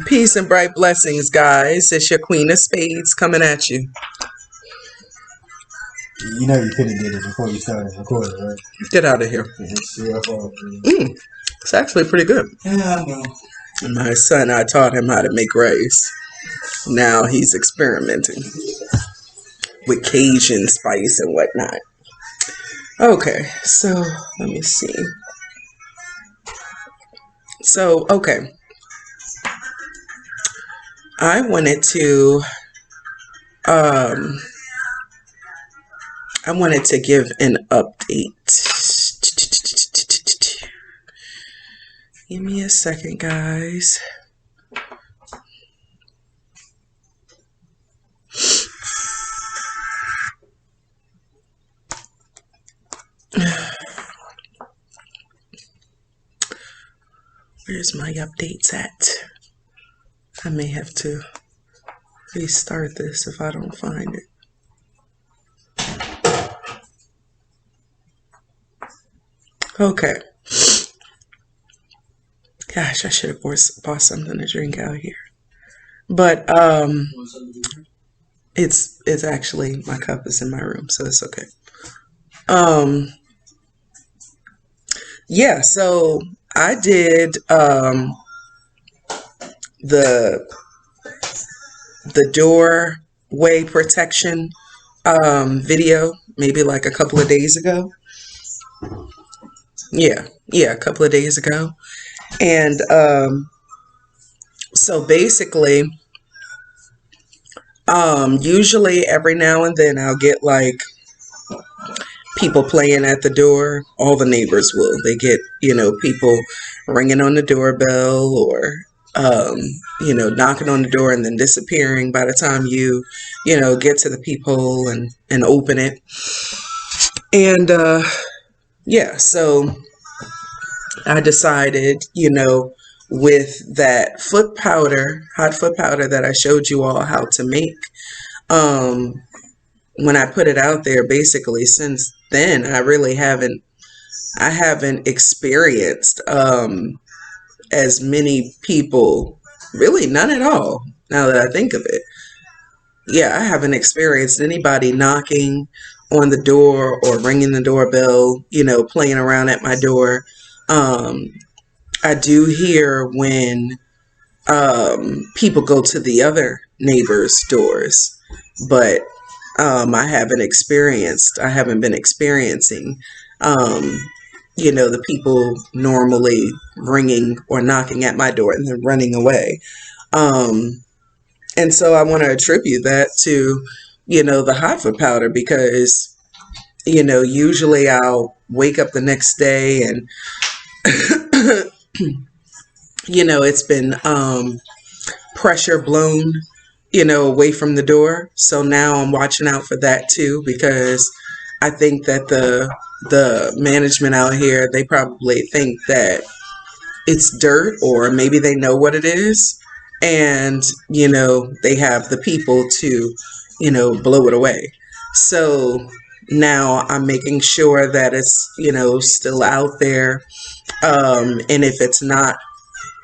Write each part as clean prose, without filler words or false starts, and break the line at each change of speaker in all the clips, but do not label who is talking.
Peace and bright blessings, guys. It's your Queen of Spades coming at you.
You know you could have did it before you started recording, right?
Get out of here. It's actually pretty good.
Yeah, I know.
My son, I taught him how to make rice. Now he's experimenting with Cajun spice and whatnot. Okay, so let me see. So, okay. I wanted to give an update. Give me a second, guys. Where's my updates at? I may have to restart this if I don't find it. Okay. Gosh, I should have bought something to drink out here. But it's actually, my cup is in my room, so it's okay. Yeah, so I did the doorway protection video maybe like a couple of days ago. Yeah, a couple of days ago. And so basically, usually every now and then I'll get like people playing at the door. All the neighbors will. They get, people ringing on the doorbell or, knocking on the door and then disappearing by the time you get to the peephole and open it. And, yeah, so I decided, with that hot foot powder that I showed you all how to make, when I put it out there, basically since then, I haven't experienced, as many people, really none at all, now that I think of it. Yeah, I haven't experienced anybody knocking on the door or ringing the doorbell, playing around at my door. I do hear when people go to the other neighbors' doors, but I haven't been experiencing, the people normally ringing or knocking at my door and then running away. And so I want to attribute that to, the hot foot powder because, usually I'll wake up the next day and, it's been pressure blown, away from the door. So now I'm watching out for that too, because I think that the management out here, they probably think that it's dirt, or maybe they know what it is. And, they have the people to, blow it away. So now I'm making sure that it's, still out there. And if it's not,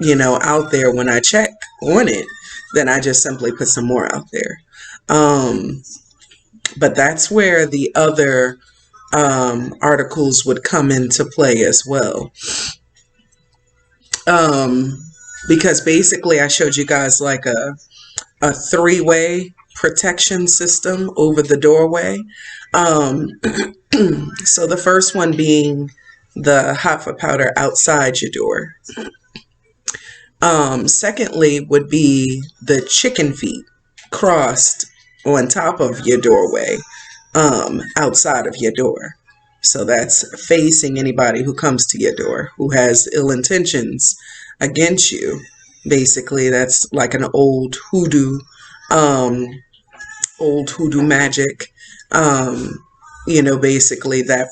out there when I check on it, then I just simply put some more out there. But that's where the other articles would come into play as well. Because basically I showed you guys like a three-way protection system over the doorway. So the first one being the hot foot powder outside your door. Secondly would be the chicken feet crossed on top of your doorway, outside of your door. So that's facing anybody who comes to your door who has ill intentions against you. Basically, that's like an old hoodoo magic. Basically that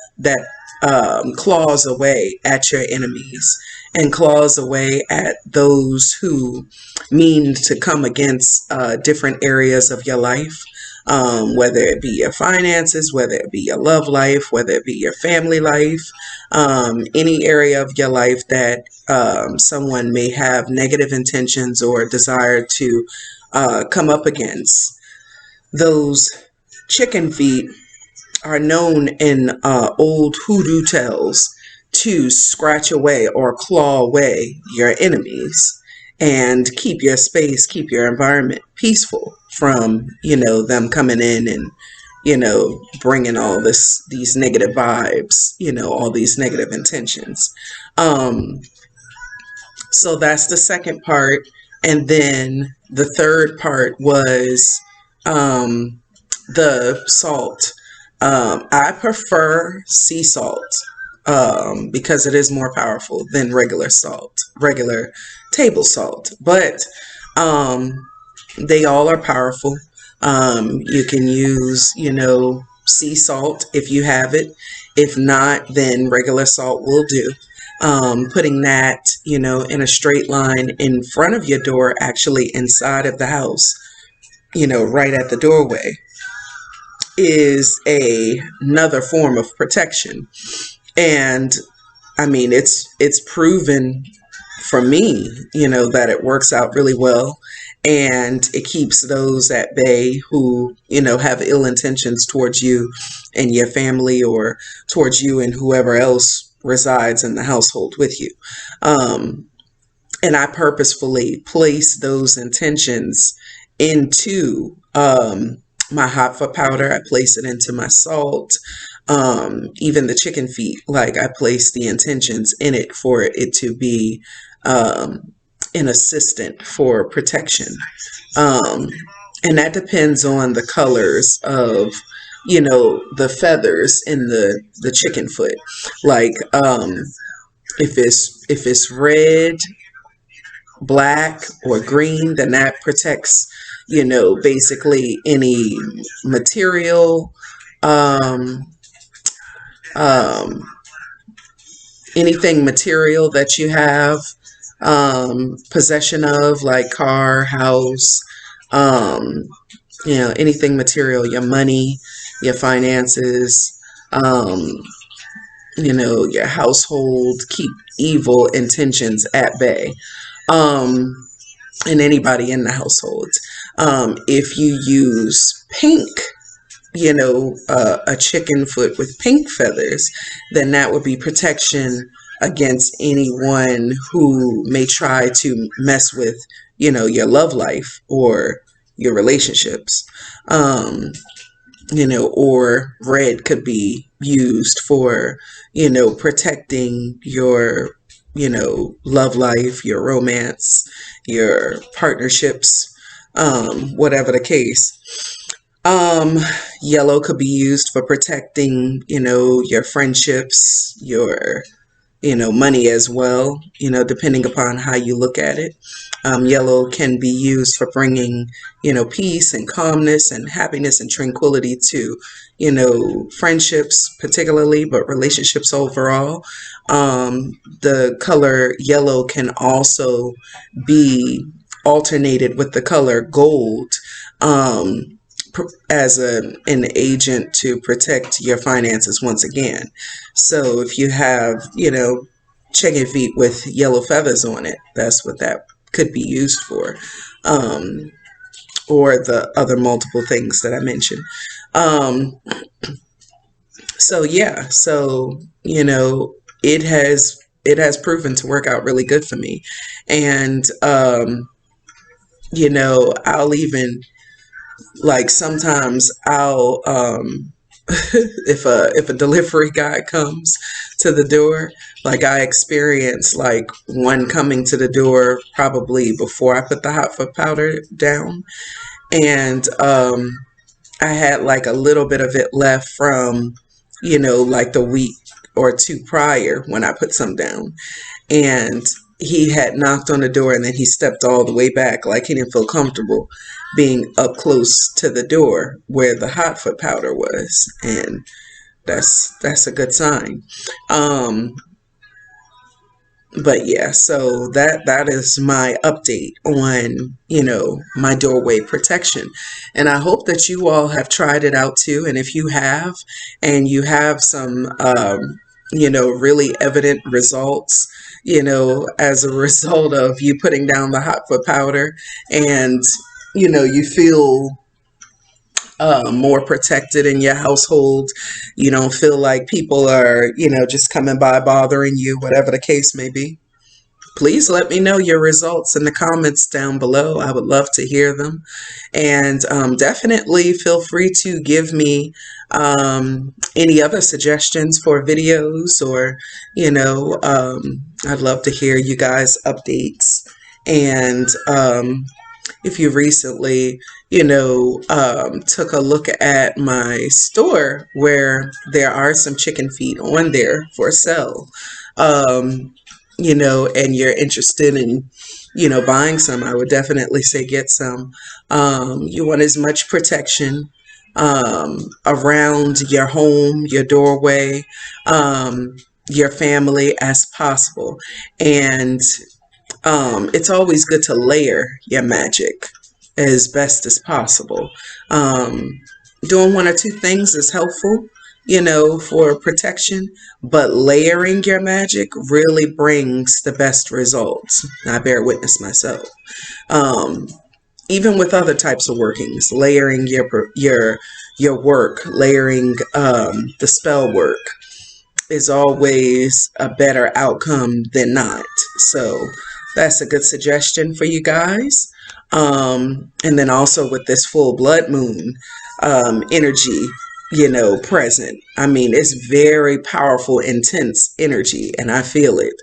claws away at your enemies and claws away at those who mean to come against different areas of your life. whether it be your finances, whether it be your love life, whether it be your family life, any area of your life that someone may have negative intentions or desire to come up against. Those chicken feet are known in old hoodoo tales to scratch away or claw away your enemies and keep your space, keep your environment peaceful from, them coming in and, bringing all these negative vibes, all these negative intentions. Um, so that's the second part. And then the third part was the salt. I prefer sea salt because it is more powerful than regular salt, regular table salt. But um, they all are powerful. You can use, sea salt if you have it. If not, then regular salt will do. Putting that, in a straight line in front of your door, actually inside of the house, right at the doorway, is another form of protection. And I mean, it's proven for me, that it works out really well, and it keeps those at bay who, have ill intentions towards you and your family, or towards you and whoever else resides in the household with you. And I purposefully place those intentions into my hot for powder. I place it into my salt. Even the chicken feet, like I place the intentions in it for it to be an assistant for protection. Um, and that depends on the colors of, the feathers in the chicken foot. Like if it's red, black, or green, then that protects, basically any material, um, um, anything material that you have possession of, like car, house, um, anything material, your money, your finances, um, your household. Keep evil intentions at bay. Um, and anybody in the household. If you use pink, a chicken foot with pink feathers, then that would be protection against anyone who may try to mess with, your love life or your relationships. Or red could be used for, protecting your, love life, your romance, your partnerships, whatever the case. Um, Yellow could be used for protecting, your friendships, your, money as well, depending upon how you look at it. Yellow can be used for bringing, peace and calmness and happiness and tranquility to, friendships particularly, but relationships overall. The color yellow can also be alternated with the color gold. Um, as an agent to protect your finances once again. So if you have, chicken feet with yellow feathers on it, that's what that could be used for. Um, or the other multiple things that I mentioned. Um, so yeah, so it has proven to work out really good for me. And I'll even, like, sometimes I'll if a delivery guy comes to the door, like I experience like one coming to the door probably before I put the hot foot powder down, and I had like a little bit of it left from, like the week or two prior when I put some down, and he had knocked on the door and then he stepped all the way back, like he didn't feel comfortable being up close to the door where the hot foot powder was. And. That's a good sign. Um, But yeah, so that is my update on, my doorway protection. And I hope that you all have tried it out too. And if you have, and you have some, really evident results, as a result of you putting down the hot foot powder, and, you feel more protected in your household. You don't feel like people are, just coming by bothering you, whatever the case may be. Please let me know your results in the comments down below. I would love to hear them. And definitely feel free to give me any other suggestions for videos, or, I'd love to hear you guys' updates. And if you recently, took a look at my store where there are some chicken feet on there for sale, and you're interested in, buying some, I would definitely say get some. You want as much protection around your home, your doorway, your family as possible. And it's always good to layer your magic as best as possible. Doing one or two things is helpful, for protection, but layering your magic really brings the best results. I bear witness myself. Even with other types of workings, layering your work, layering the spell work is always a better outcome than not. So that's a good suggestion for you guys. And then also with this full blood moon energy, present. I mean, it's very powerful, intense energy, and I feel it.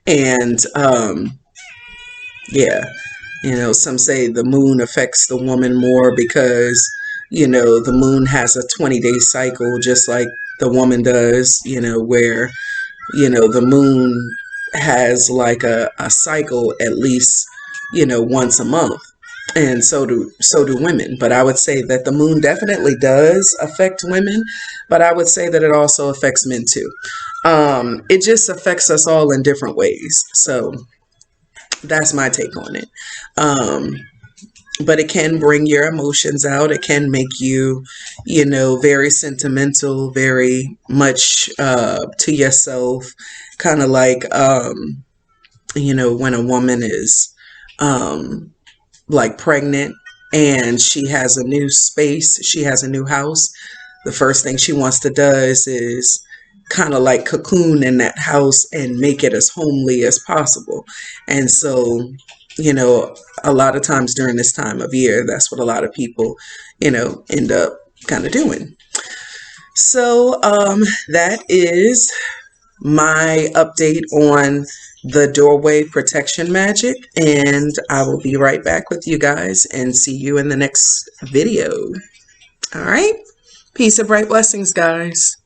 And yeah, some say the moon affects the woman more because, the moon has a 20-day cycle, just like the woman does, where, the moon has like a cycle at least, once a month. And so do women. But I would say that the moon definitely does affect women, but I would say that it also affects men too. It just affects us all in different ways. So that's my take on it. But it can bring your emotions out. It can make you, very sentimental, very much to yourself. Kind of like, when a woman is like pregnant and she has a new space, she has a new house. The first thing she wants to do is kind of like cocoon in that house and make it as homely as possible. And so, a lot of times during this time of year, that's what a lot of people, end up kind of doing. So that is my update on the doorway protection magic, and I will be right back with you guys and see you in the next video. All right. Peace and bright blessings, guys.